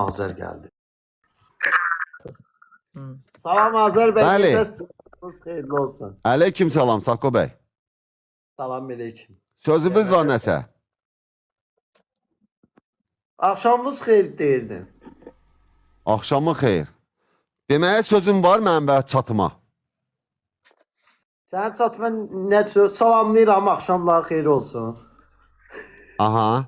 Azər gəldi. Hı. Salam Azər bəy. Bəli. Necəsiniz? Xeyirli olsun. Aleyküm salam Sako bəy. Salam aleyküm. Sözümüz var nəsə. Axşamınız xeyir deyirdin. Axşamı xeyir. Deməyə sözüm var mənim və çatıma. Sənin çatma nə söz? Salamlayıram, axşamlar xeyir olsun. Aha.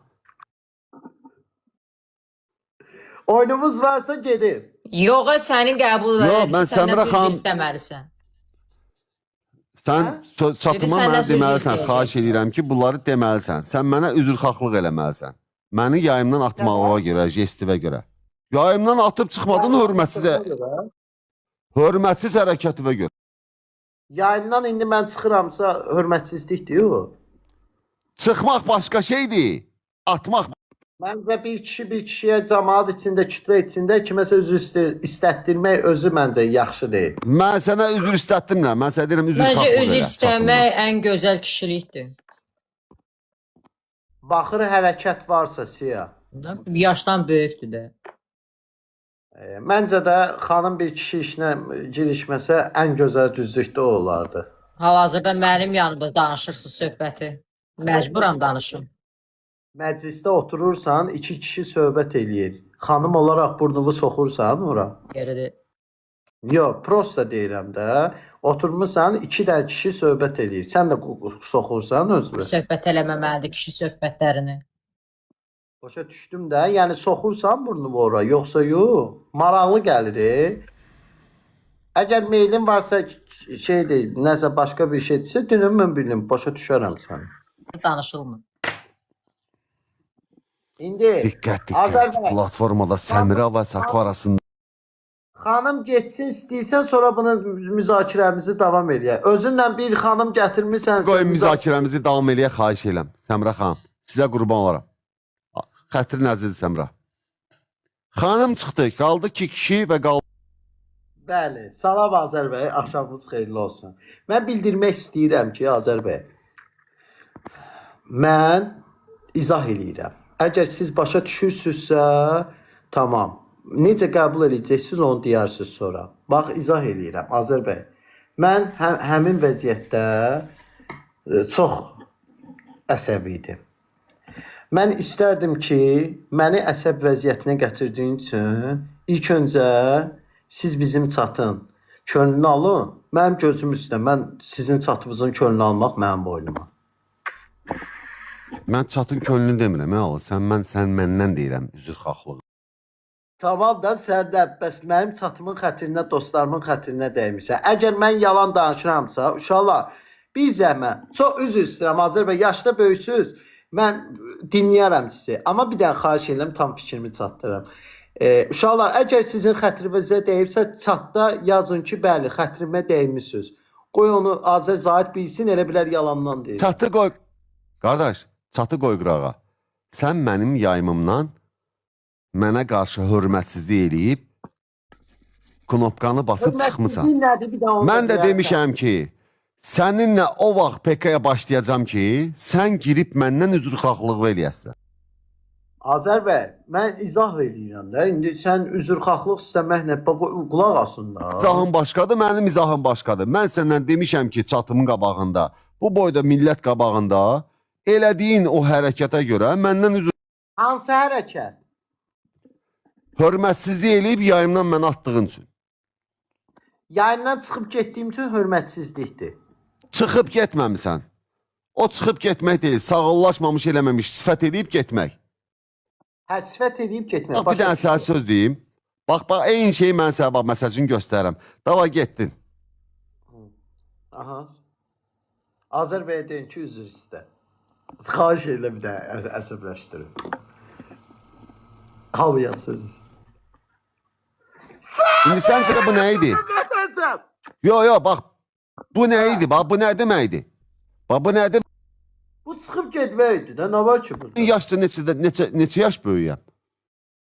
Oyunumuz varsa gedir. Yox, sənin qəbul Yox, mən Səmrə xanım- istəməlisən. Sən Hə? çatıma Dedi, mənə səndən söz deməlisən, istəyəcəksən. xahiş edirəm ki, bunları deməlisən. Sən mənə üzrxahlıq eləməlisən. Məni yayımdan atmağına görə, jestivə görə. Yayımdan atıb çıxmadın hörmətsiz hərəkətivə görə. Yayından indi mən çıxıramsa hörmətsizlikdir o. Çıxmaq başqa şeydir. Atmaq. Məncə bir kişiyə cəmaat içində, kütlə içində kiməsə üzr istətdirmək özü məncə yaxşı deyil. Mən sənə üzr istətdirmirəm. Mən sənə deyirəm üzrxahlıq Məncə elə. üzr çatımdan. istəmək ən gözəl kişilikdir. Baxır hərəkət varsa siya. Yaşdan böyükdür də. Məncə də xanım bir kişi işinə girişməsə ən gözəl düzlükdə o olardı. Hal-hazırda mənim yanımda danışırsınız söhbəti. Məcburam danışım. Məclisdə oturursan, iki kişi söhbət eləyir. Xanım olaraq burnumu soxursan ora. Geridir. Yox, prosta deyirəm də. Oturmusan, iki də kişi söhbət eləyir. Sən də soxursan özünü. Söhbət eləməməlidir kişi söhbətlərini. Başa düşdüm də. Yəni soxursan burnumu ora, yoxsa yox. Maraqlı gəlir. Əgər meylin varsa şeydir, nəsə başqa bir şeydirsə, dünün mən bilim, başa düşərəm səni. Danışılmır. İndi Diqqət, Azər diqqət. bəy, Platformada Səmira və Sako arasında xanım getsin istəyirsən, sonra bunu müzakirəmizi davam eləyək. Özünlə bir xanım gətirmirsən. qoyun müzakirəmizi davam eləyə xahiş edirəm. Səmra xanım, sizə qurban olaram. Xətrin əziz Səmra. Xanım çıxdı, qaldı ki kişi və qaldı. Bəli, salam Azər bəy, axşamınız xeyirli olsun. Mən bildirmək istəyirəm ki, Azər bəy, mən izah eləyirəm. Əgər siz başa düşürsünüzsə, tamam. Necə qəbul edəcəksiniz, onu deyarsınız sonra. Bax, izah eləyirəm, Azər bəy. Mən həmin vəziyyətdə çox əsəbi idim. Mən istərdim ki, məni əsəb vəziyyətinə gətirdiyin üçün ilk öncə siz bizim çatın, könlünü alın. Mənim gözüm üstə, mən sizin çatınızın könlünü almaq mənim boynuma. Mən çatın könlünü demirəm, sən məndən deyirəm üzrxahlıq. Tamam da sən də bəs mənim çatımın xətrinə, dostlarımın xətrinə dəymirsən. Əgər mən yalan danışıramsa, uşaqlar, bir zəhmət, çox üzr istəyirəm Azər bəy, yaşda böyüksüz. Mən dinləyərəm sizi. Amma bir dənə xahiş edirəm, tam fikrimi çatdırım. Uşaqlar, əgər sizin xətrinizə dəyibsə, çatda yazın ki, bəli, xətrimə dəymişsiniz. Qoy onu Azər Zahid bilsin, elə bilər yalandan deyir. Çatı qoy. Qardaş, çatı qoy qırağa. Sən mənim yayımımdan mənə qarşı hörmətsizlik eləyib knopkanı basıb çıxmısan. Mən də demişəm ki, səninlə o vaxt PK-ya başlayacam ki, sən girib məndən üzrxahlıq eləyəsən. Azər bəy, mən izah eləyirəm də. İndi sən üzrxahlıq istəməklə qulaq asın da. İzahın başqadır, mənim izahım başqadır. Mən səndən demişəm ki, çatımın qabağında, bu boyda millət qabağında elədiyin o hərəkətə görə məndən Hansı hərəkət? hörmətsizlik eləyib yayımdan mənə atdığın üçün. Yayından çıxıb getdiyim üçün hörmətsizlikdir. Çıxıb getməmisən. O çıxıb getmək deyil, sağollaşmamış eləməmiş, sifət eləyib getmək. Hə, sifət edib getmək. Bax, bir dənə sənə söz deyim. Bax, eyni şeyi mən sənə bax, məsajını göstərəm. Dava getdin. Aha. Azər bəyə deyin ki, üzr istə. Xahiş elə bir də əsəbləşdirin. Havaya söz. İndi səncə bu nə idi? Yo, bax, bu nə idi? Bax, bu nə deməkdir? Bax, bu nə deməkdir? Bu çıxıb getməkdir də, nə var ki burada? Yaşca neçə yaş böyüyəm?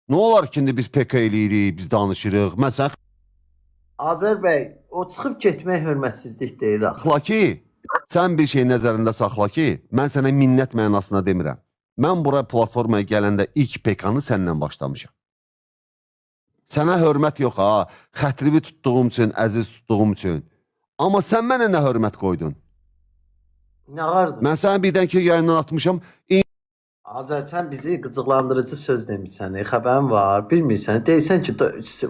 Nə olar ki, indi biz PK eləyirik, biz danışırıq. Məsələn, Azər bəy, o çıxıb getmək hörmətsizlik deyil axı. saxla ki, sən bir şey nəzərində saxla ki, mən sənə minnət mənasına demirəm. Mən bura platformaya gələndə ilk PK-nı səndən başlamışam. Sənə hörmət yox ha. Xətrimi tutduğum üçün, əziz tutduğum üçün. Amma sən mənə nə hörmət qoydun? Nə vardı? Mən sənə birdən ki yayından atmışam. Azər, sən bizi qıcıqlandırıcı söz demişsən, xəbərin var, bilmirsən. Deyirsən ki,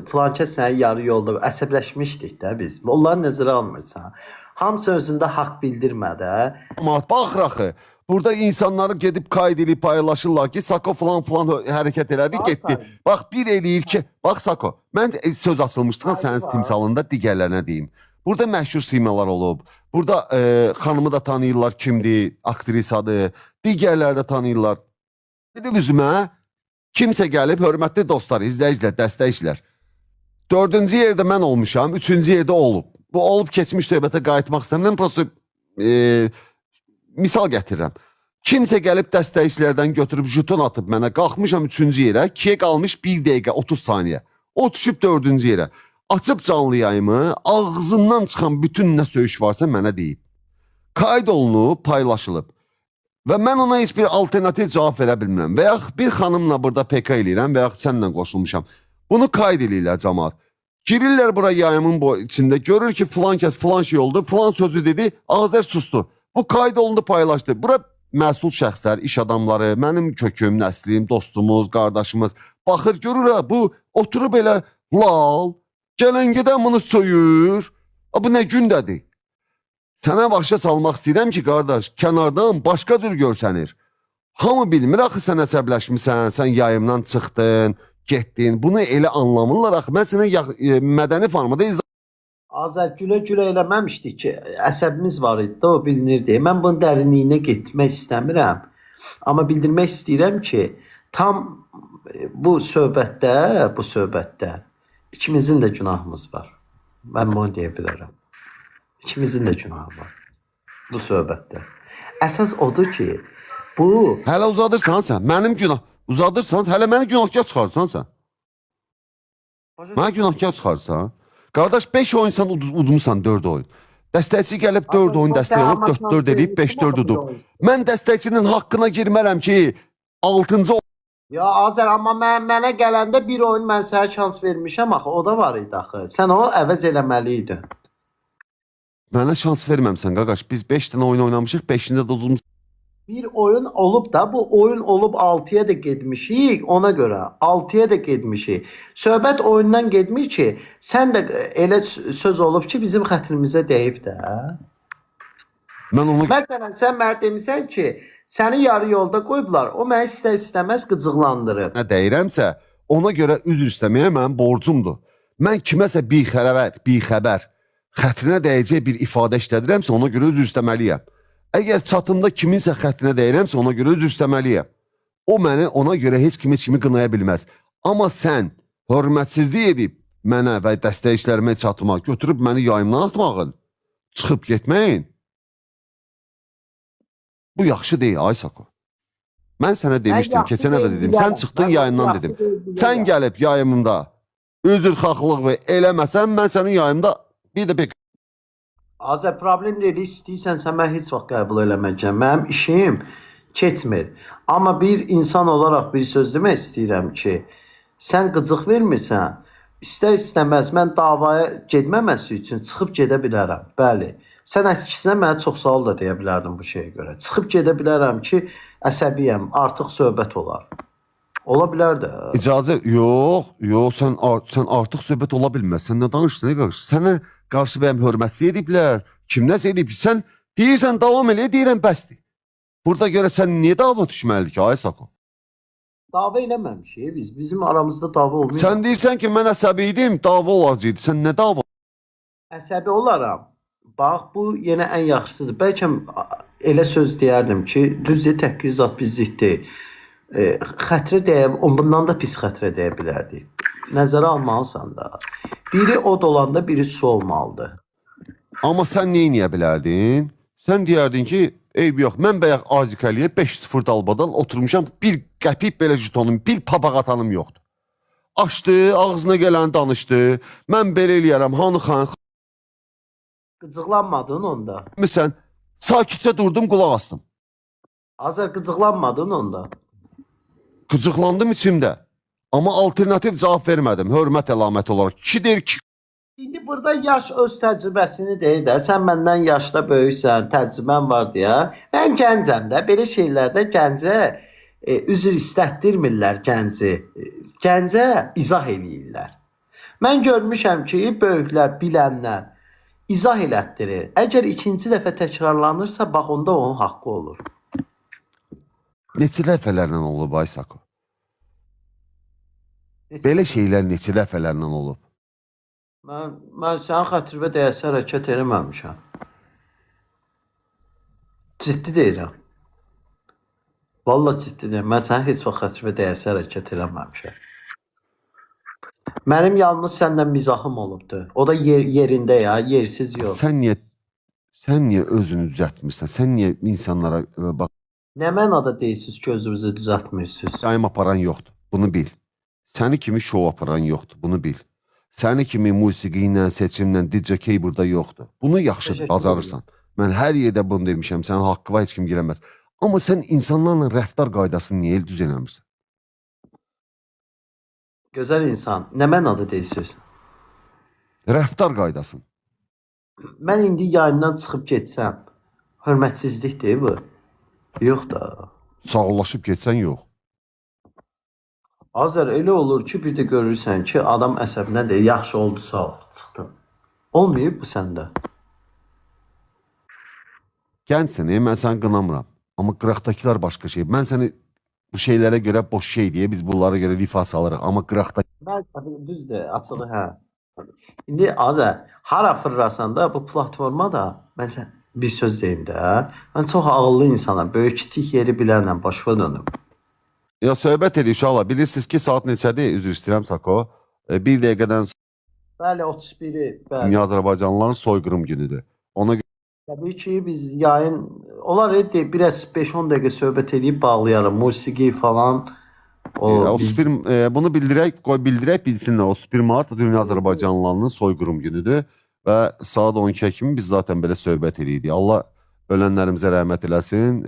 filan kəs səni yarı yolda əsəbləşmişdik də biz. Onları nəzərə almırsan. Hamısı özündə haqq bildirmədə. Amma baxır axı. Burada insanları gedib qayd edib paylaşırlar ki, Sako falan hərəkət elədi, getdi. Bax, bir eləyir ki, bax Sako, mən söz açılmışdıqdan sənin timsalında digərlərinə deyim. Burada məşhur simalar olub. Burada xanımı da tanıyırlar kimdir, aktrisadır. Digərləri də tanıyırlar. Dedim üzümə, kimsə gəlib, hörmətli dostlar, izləyicilər, dəstəkçilər. 4-cü yerdə mən olmuşam, 3-cü yerdə olub. Bu olub keçmiş söhbətə qayıtmaq istəmirəm. Prosto misal gətirirəm. Kimsə gəlib dəstəkçilərdən götürüb juton atıb mənə, qalxmışam 3-cü yerə, 2-yə qalmış 1 dəqiqə 30 saniyə. O düşüb 4-cü yerə. Açıb canlı yayımı, ağzından çıxan bütün nə söyüş varsa mənə deyib. Qayd olunub, paylaşılıb. Və mən ona heç bir alternativ cavab verə bilmirəm. Və yaxud bir xanımla burada PK eləyirəm və yaxud sənlə qoşulmuşam. Bunu qayd eləyirlər cəmaat. Girirlər bura yayımın içində, görür ki, filan kəs filan şey oldu, filan sözü dedi, Azər sustu. Bu qayd olundu, paylaşdı. Bura məsul şəxslər, iş adamları, mənim köküm, nəslim, dostumuz, qardaşımız baxır, görür ha, bu oturub elə lal, gələn gedən bunu söyür. Bu nə gündədir? Sənə başa salmaq istəyirəm ki, qardaş, kənardan başqa cür görsənir. Hamı bilmir, axı sən əsəbləşmirsən, sən yayımdan çıxdın, getdin. Bunu elə anlamırlar, axı. Mən sənə mədəni formada Azər, gülə-gülə eləməmişdik ki, əsəbimiz var idi, o bilinirdi. Mən bunun dərinliyinə getmək istəmirəm. Amma bildirmək istəyirəm ki, tam bu söhbətdə ikimizin də günahımız var. Mən bunu deyə bilərəm. İkimizin də günahı var bu söhbətdə. Əsas odur ki, bu... Hələ uzadırsan sən, mənim günah... Uzadırsan, hələ məni günahkar çıxarsan sən. Mənə günahkar çıxarsan. Qardaş, 5 oyun sən udmusan 4 oyun. Dəstəkçi gəlib 4 oyun dəstək olub, 4-4 edib, 5-4 udub. Mən dəstəkçinin haqqına girmərəm ki, 6-cı... Ya Azər, amma mənə gələndə bir oyun mən sənə şans vermişəm axı, o da var idi axı. Sən o əvəz eləməli idin. Mənə şans verməmsən, qaqaş. Biz 5 dənə oyun oynamışıq, 5-ində də uzun... Bir oyun olub da, bu oyun olub 6-ya da getmişik, ona görə 6-ya da getmişik. Söhbət oyundan getmir ki, sən də elə söz olub ki, bizim xətrimizə deyib də. Mən onu... Məsələn, sən mənə demişsən ki, səni yarı yolda qoyublar, o məni istər-istəməz qıcıqlandırıb. Nə deyirəmsə, ona görə üzr istəməyə mənim borcumdur. Mən kiməsə bixəbər, xətrinə dəyəcək bir ifadə işlədirəmsə, ona görə üzr istəməliyəm. Əgər çatımda kiminsə xətrinə dəyirəmsə, ona görə üzr istəməliyəm. O məni ona görə heç kimi qınaya bilməz. Amma sən hörmətsizlik edib mənə və dəstəkçilərimə çatıma götürüb məni yayımdan atmağın, çıxıb getməyin. Bu yaxşı deyil, ay Sako. Mən sənə demişdim, keçən əvə dedim, sən çıxdın yayımdan dedim. Sən gəlib yayımında üzrxahlıq eləməsən, mən sənin yayımda bir də pek... Azər, problem deyil, istəyirsənsə mən heç vaxt qəbul eləməyəcəm. Mənim işim keçmir. Amma bir insan olaraq bir söz demək istəyirəm ki, sən qıcıq vermirsən, istər-istəməz mən davaya getməməsi üçün çıxıb gedə bilərəm. Bəli. Sən əksinə mənə çox sağ ol da deyə bilərdim bu şeyə görə. Çıxıb gedə bilərəm ki, əsəbiyəm, artıq söhbət olar. Ola bilər də. İcazə, yox, sən artıq söhbət ola bilməz. Sən nə danışdın, nə qarşı? Sənə qarşı bəyəm hörmətsizlik ediblər, kim nəsə edib? Sən deyirsən, davam elə, deyirəm, bəsdir. Burada görə sən niyə dava düşməlidir ki, ay Sako? Dava eləməmişik biz. Bizim aramızda dava olmuyor. Sən deyirsən ki, mən əsəbi idim, dava olacaqdı. Sən nə dava? Əsəbi olaram. Bax, bu yenə ən yaxşısıdır. Bəlkə elə söz deyərdim ki, düzdür, təhqiqat bizlikdir. Xətrə deyə, bundan da pis xətrə deyə bilərdik. Nəzərə almalısan da. Biri od olanda, biri su olmalıdır. Amma sən neyə bilərdin? Sən deyərdin ki, eyb yox, mən bəyək Azikəliyə 5-0 dalbadal oturmuşam, bir qəpik belə jutonum, bir papaq atanım yoxdur. Açdı, ağzına gələni danışdı, mən belə eləyərəm, hanı xan... Qıcıqlanmadın onda. Sən sakitcə durdum, qulaq astım. Azər, qıcıqlanmadın onda. Qıcıqlandım içimdə. Amma alternativ cavab vermədim. Hörmət əlaməti olaraq. Kişi deyir ki, İndi burada yaş öz təcrübəsini deyir də, sən məndən yaşda böyüksən, təcrübən var deyə. Mən gəncəm də, belə şeylərdə gəncə üzr istətdirmirlər gənci. Gəncə izah eləyirlər. Mən görmüşəm ki, böyüklər, bilənlər izah elətdirir. Əgər ikinci dəfə təkrarlanırsa, bax onda onun haqqı olur. neçə dəfələrlə olub Aysako? Belə şeylər neçə dəfələrlə olub? Mən sənin xətrinə dəyəsi hərəkət eləməmişəm. Ciddi deyirəm. Vallahi ciddi deyirəm. Mən sənin heç vaxt xətrinə dəyəsi hərəkət eləməmişəm. Mənim yalnız səndən mizahım olubdu. O da yerində ya, yersiz yox. Sən niyə özünü düzəltmirsən? Sən niyə insanlara bax, Nə mənada deyirsiniz ki, özünüzü düzəltmirsiniz? yayım aparan yoxdur. Bunu bil. Səni kimi şov aparan yoxdur. Bunu bil. Səni kimi musiqi ilə, seçimlə, DJ burada yoxdur. Bunu yaxşı Təşəkkür bacarırsan. Mən hər yerdə bunu demişəm. Sənin haqqına heç kim girəməz. Amma sən insanlarla rəftar qaydasını niyə düz eləmirsən? Gözəl insan, nə mənada deyirsiniz? Rəftar qaydasını. Mən indi yayından çıxıb getsəm, hörmətsizlikdir bu. Yox da. Sağollaşıb getsən yox. Azər elə olur ki, bir də görürsən ki, adam əsəbinə deyir, yaxşı oldu, sağ ol, çıxdım. Olmayıb bu səndə. Gəncsən, mən səni qınamıram. Amma qıraqdakılar başqa şey. Mən səni bu şeylərə görə boş şey deyə biz bunlara görə rifa salırıq. Amma qıraqdakı Mən düzdür, açığı hə. İndi Azər, hara fırlasan da bu platforma da mən sən bir söz deyim də. Mən çox ağıllı insanam, böyük kiçik yeri bilənəm, başqa dönüm. Ya söhbət edir uşaqlar. Bilirsiniz ki, saat neçədir? Üzr istəyirəm Sako. Bir dəqiqədən Bəli, 31-i, bəli. Dünya Azərbaycanlıların soyqırım günüdür. Ona görə Təbii ki, biz yayın, onlar biraz 5-10 dəqiqə söhbət edib bağlayarım. Musiqi falan. O, biz... 31 bunu bildirək bilsinlər. 31 mart Dünya Azərbaycanlılarının soyqırım günüdür və saat 12-yə kimi biz zaten belə söhbət edirik. Allah ölənlərimizə rəhmət eləsin.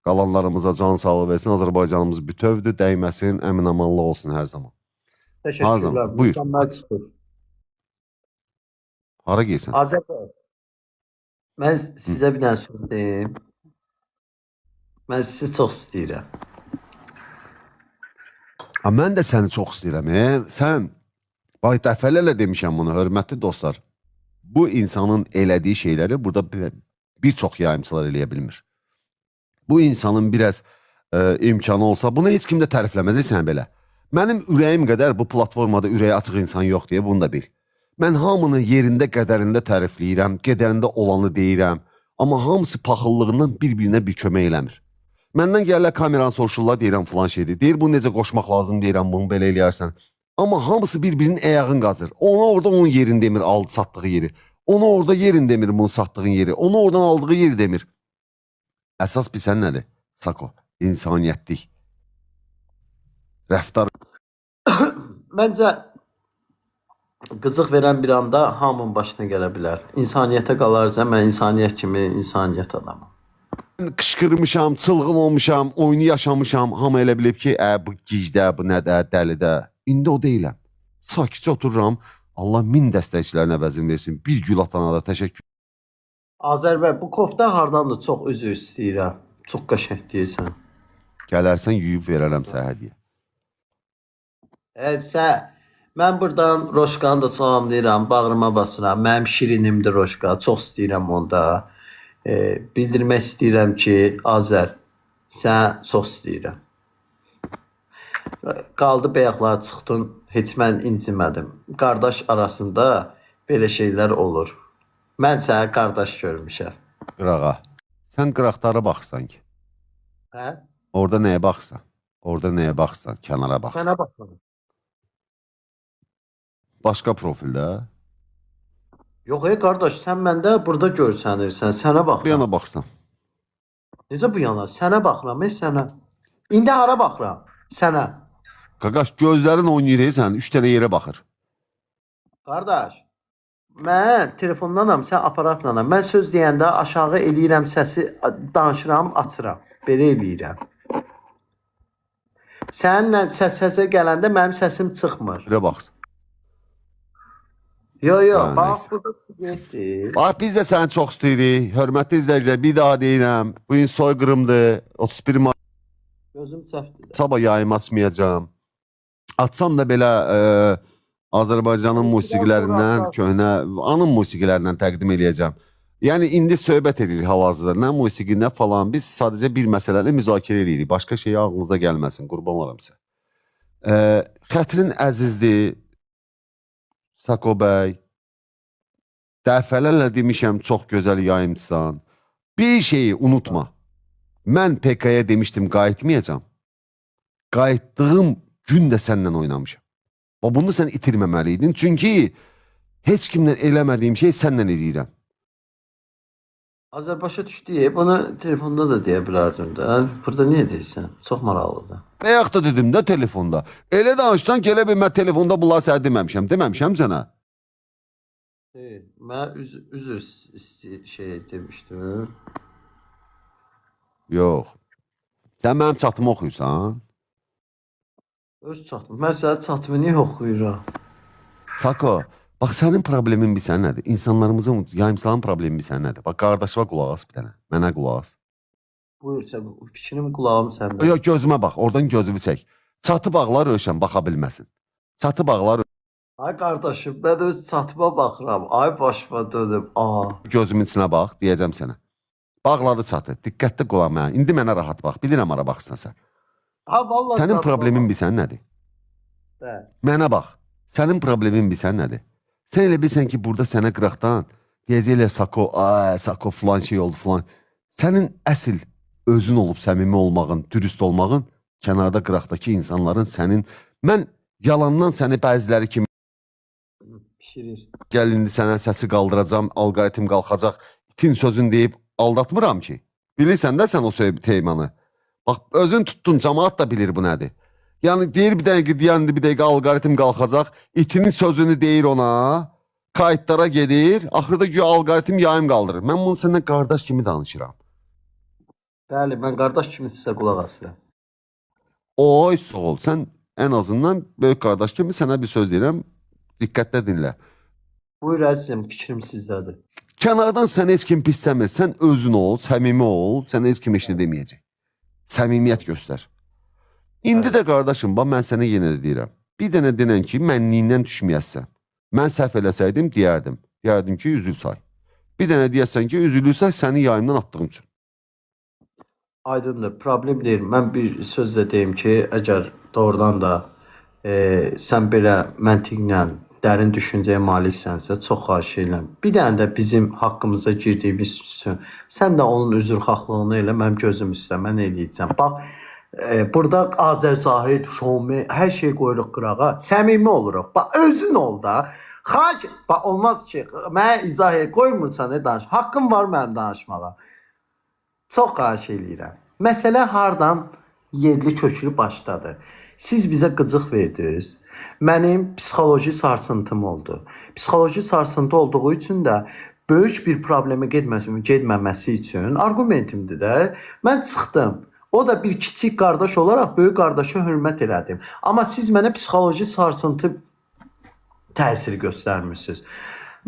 Qalanlarımıza can sağlığı versin. Azərbaycanımız bütövdür, dəyməsin, əmin-amanlıq olsun hər zaman. Təşəkkürlər. Buyur. Mükəmməl çıxır. Hara geysən? Azər bəy, mən sizə bir dənə söz deyim. Mən sizi çox istəyirəm. Mən də səni çox istəyirəm. Sən, bax, dəfələrlə demişəm bunu, hörmətli dostlar. Bu insanın elədiyi şeyləri burada bir çox yayımçılar eləyə bilmir. Bu insanın biraz imkanı olsa, bunu heç kim də tərifləməz sən belə. Mənim ürəyim qədər bu platformada ürəyi açıq insan yox deyə bunu da bil. Mən hamını yerində qədərində tərifləyirəm, qədərində olanı deyirəm. Amma hamısı paxıllığından bir-birinə bir kömək eləmir. Məndən gəlirlər kameranı soruşurlar, deyirəm filan şeydir. Deyir, bunu necə qoşmaq lazım, deyirəm, bunu belə eləyərsən. Amma hamısı bir-birinin əyağını qazır. Ona orada onun yerini demir, aldı, satdığı yeri. Ona orada yerini demir, bunu satdığın yeri. Ona oradan aldığı yeri demir. Əsas bilsən nədir? Sako, insaniyyətlik. Rəftar. Məncə qızıq verən bir anda hamının başına gələ bilər. İnsaniyyətə qalarsa, mən insaniyyət kimi insaniyyət adamım. Qışqırmışam, çılğın olmuşam, oyunu yaşamışam. Hamı elə bilib ki, bu gicdə, bu nədə, dəlidə. İndi o deyiləm. Sakitcə otururam. Allah min dəstəkçilərin əvəzini versin. Bir gül atana da təşəkkür. Azər bəy, bu kofta hardandır? Çox üzr istəyirəm. Çox qəşəng deyirsən. Gələrsən, yuyub verərəm sənə hədiyyə. Mən buradan Roşkanı da salamlayıram, bağrıma basıram. Mənim şirinimdir Roşka, çox istəyirəm onda. Bildirmək istəyirəm ki, Azər, sənə çox istəyirəm. Qaldı bəyaqlar çıxdın, heç mən incimədim. Qardaş arasında belə şeylər olur. Mən sənə qardaş görmüşəm. Qırağa. Sən qıraqlara baxırsan ki. Hə? Orada nəyə baxırsan? Orada nəyə baxırsan? Kənara baxırsan. Sənə baxıram. Başqa profildə? Yox, qardaş, sən məndə burada görsənirsən, sənə baxıram. Bir yana baxırsan. Necə bu yana? Sənə baxıram, sənə. İndi hara baxıram? Sənə. Qaqaş, gözlərin oynayır, sən 3 dənə yerə baxır. Qardaş, mən telefondanam, sən aparatlanam. Mən söz deyəndə aşağı eləyirəm səsi, danışıram, açıram. Belə eləyirəm. Səninlə səsə gələndə mənim səsim çıxmır. Birə baxsın. Yo, Ha, bax neyse. burada getdi. Bax, biz də səni çox istəyirik. Hörmətli izləyicilər, bir daha deyirəm. Bu gün soyqırımdır. 31 may Gözüm çəpdi. sabah yayım açmayacağam. Açsam da belə Azərbaycanın musiqilərindən, köhnə anın musiqilərindən təqdim eləyəcəm. Yəni indi söhbət edirik hal-hazırda. Nə musiqi, nə falan. Biz sadəcə bir məsələni müzakirə edirik. Başqa şey ağlınıza gəlməsin. Qurban olaram sizə. Xətrin əzizdir. Sako bəy. Dəfələrlə demişəm, çox gözəl yayımçısan. Bir şeyi unutma. Mən PK-ya demişdim, qayıtmayacağam. Qayıtdığım gün də səndən oynamışam. Bunu sən itirməməliydin. Çünki heç kimlə eləmədiyim şey səndən eləyirəm. Azərbaşa düşdü. Bunu telefonda da deyə bilərdim də. Burada niyə deyirsən? Çox maraqlıdır. Bayaq da dedim də telefonda. Elə danışsan ki, elə bir mən telefonda bunları sənə deməmişəm. Deməmişəm sənə. Mən üzr şey demişdim. Yox. Sən mənim çatımı oxuyursan. Öz çatım. Mən sənə çatımı niyə oxuyuram? Sako, bax sənin problemin bir sən nədir? İnsanlarımızın, yayımçıların problemi bir sən nədir? Bax, qardaşıma qulaq as bir dənə. Mənə qulaq as. Buyur sən, fikrim qulağım səndə. Yox, gözümə bax, oradan gözümü çək. Çatı bağlar Rövşən baxa bilməsin. Çatı bağlar Ay qardaşım, mən öz çatıma baxıram. Ay başıma dönüm. gözümün içinə bax, deyəcəm sənə. Bağladı çatı. Diqqətli qulaq mənə. İndi mənə rahat bax. Bilirəm ara baxsan sən. Ha, vallahi Sənin problemin bir sən nədir? Bəli. Mənə bax. Sənin problemin bir sən nədir? Sən elə bilsən ki, burada sənə qıraqdan deyəcəklər Sako, Sako filan şey oldu filan. Sənin əsl özün olub səmimi olmağın, dürüst olmağın kənarda qıraqdakı insanların sənin mən yalandan səni bəziləri kimi Pişirir. gəl indi sənə səsi qaldıracam, alqoritm qalxacaq, itin sözün deyib aldatmıram ki. Bilirsən də sən o teymanı. Bax, özün tutdun, cəmaat da bilir bu nədir. Yəni deyir bir dəqiqə, deyəndə bir dəqiqə alqoritm qalxacaq, itinin sözünü deyir ona, kayıtlara gedir, axırda güya alqoritm yayım qaldırır. Mən bunu səndən qardaş kimi danışıram. Bəli, mən qardaş kimi sizə qulaq asıram. Oy, sağ ol, sən ən azından böyük qardaş kimi sənə bir söz deyirəm, diqqətlə dinlə. Buyur əzizim, fikrim sizdədir. Kənardan səni heç kim pisləmir, sən özün ol, səmimi ol, sənə heç kim heç nə deməyəcək. Səmimiyyət göstər. İndi də qardaşım, bax mən sənə yenə də deyirəm. Bir dənə denən ki, mənliyindən düşməyəsən. Mən səhv eləsəydim, deyərdim. Deyərdim ki, üzül say. Bir dənə deyəsən ki, üzülürsə, səni yayımdan atdığım üçün. Aydındır, problem deyil. Mən bir sözlə deyim ki, əgər doğrudan da sən belə məntiqlə, dərin düşüncəyə maliksənsə, çox xahiş edirəm. Bir dənə də bizim haqqımıza girdiyimiz üçün sən də onun üzrxahlığını elə, mənim gözüm üstə, mən eləyəcəm. Bax, burada Azərcahid, Şomi, hər şey qoyuruq qırağa, səmimi oluruq. Bax, özün ol da. Xahiş, bax, olmaz ki, mənə izah qoymursan, danış. Haqqım var mənim danışmağa. Çox xahiş edirəm. Məsələ hardan yerli köklü başladı. Siz bizə qıcıq verdiniz. Mənim psixoloji sarsıntım oldu. Psixoloji sarsıntı olduğu üçün də böyük bir problemə getməməsi üçün argumentimdir də. Mən çıxdım. O da bir kiçik qardaş olaraq böyük qardaşa hörmət elədim. Amma siz mənə psixoloji sarsıntı təsir göstərmirsiniz.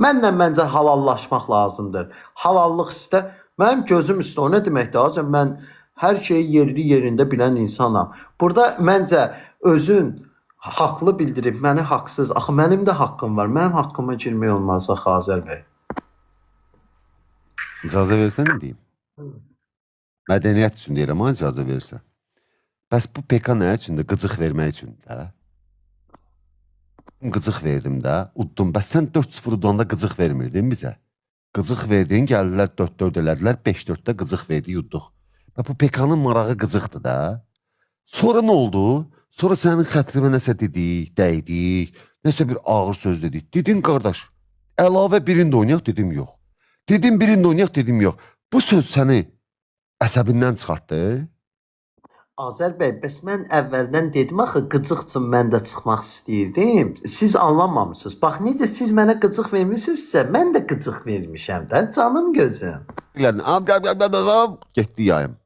Mənlə məncə halallaşmaq lazımdır. Halallıq istə. Mənim gözüm üstə o nə deməkdir? Hacı, mən hər şeyi yerli yerində bilən insanam. Burada məncə özün haqlı bildirib məni haqsız. Axı mənim də haqqım var. Mənim haqqıma girmək olmaz axı Azər bəy. İcazə versən nə deyim? Mədəniyyət üçün deyirəm, amma icazə versən. Bəs bu PK nə üçündür? Qıcıq vermək üçündür də. Qıcıq verdim də, uddum. Bəs sən 4-0 udanda qıcıq vermirdin bizə. Qıcıq verdin, gəldilər 4-4 elədilər, 5-4-də qıcıq verdi, yudduq. Və bu PK-nın marağı qıcıqdır da. Sonra nə oldu? Sonra sənin xətrimə nəsə dedik, dəydik, nəsə bir ağır söz dedik. Dedin, qardaş, əlavə birində oynayaq, dedim, yox. Dedim, birində oynayaq, dedim, yox. Bu söz səni əsəbindən çıxartdı. Azər bəy, bəs mən əvvəldən dedim axı qıcıq üçün mən də çıxmaq istəyirdim. Siz anlamamışsınız. Bax necə siz mənə qıcıq vermisinizsə, mən də qıcıq vermişəm də, canım gözüm. Getdi yayım.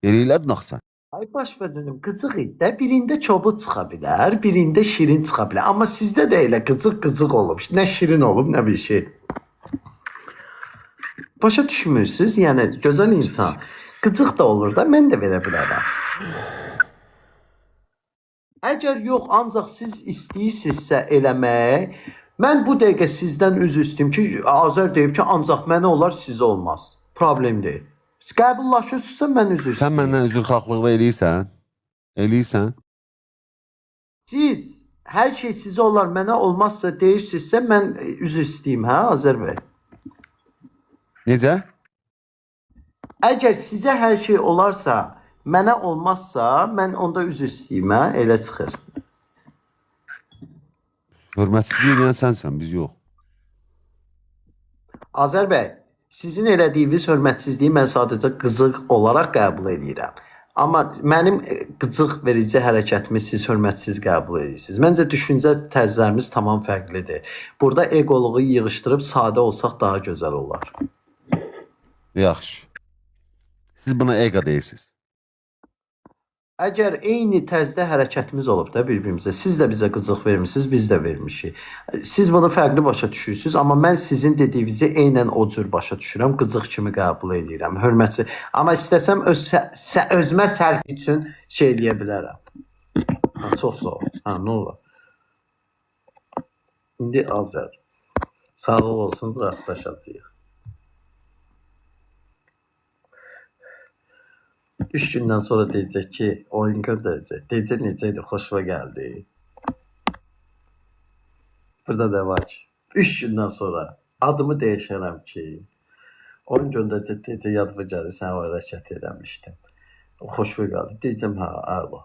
Eləyilər naxsan. Ay baş və dönüm qızıq idi də. Birində çobud çıxa bilər, birində şirin çıxa bilər. Amma sizdə də elə qızıq olub. Nə şirin olub, nə bir şey. Başa düşmürsüz? Yəni gözəl insan qızıq da olur da, mən də verə bilərəm. Əgər yox, ancaq siz istəyirsinizsə eləmək, mən bu dəqiqə sizdən üzr istəyim ki, Azər deyib ki, ancaq mənə olar, sizə olmaz. Problem deyil. Siz qəbullaşırsınızsa mən üzr istəyim. Sən məndən üzrxahlıq eləyirsən? Eləyirsən? Siz hər şey sizə olar, mənə olmazsa deyirsinizsə mən üzr istəyim, hə Azər bəy? Necə? Əgər sizə hər şey olarsa, mənə olmazsa, mən onda üzr istəyim, hə? Elə çıxır. Hörmətsizlik eləyən sənsən, biz yox. Azər bəy, sizin elədiyiniz hörmətsizliyi mən sadəcə qızıq olaraq qəbul edirəm. Amma mənim qızıq verici hərəkətimi siz hörmətsiz qəbul edirsiniz. Məncə düşüncə tərzlərimiz tamam fərqlidir. Burada eqoluğu yığışdırıb sadə olsaq daha gözəl olar. Yaxşı. Siz buna ego deyirsiniz. Əgər eyni tərzdə hərəkətimiz olub da bir-birimizə, siz də bizə qızıq vermişsiniz, biz də vermişik. Siz bunu fərqli başa düşürsünüz, amma mən sizin dediyinizi eynən o cür başa düşürəm, qızıq kimi qəbul edirəm, hörmətli. Amma istəsəm özümə sərf üçün şey eləyə bilərəm. Ha, çox sağ ol. Ha, nə olur? İndi Azər, sağlıq olsun, rastlaşacağıq. 3 gündən sonra deyəcək ki, oyun göndərəcək. Deyəcək necə idi, xoşuma gəldi. Burada da var ki, 3 gündən sonra adımı dəyişərəm ki, oyun göndərəcək, deyəcək yadıma gəlir, sən o hərəkət eləmişdin. Xoşuma gəldi. Deyəcəm, hə, əla.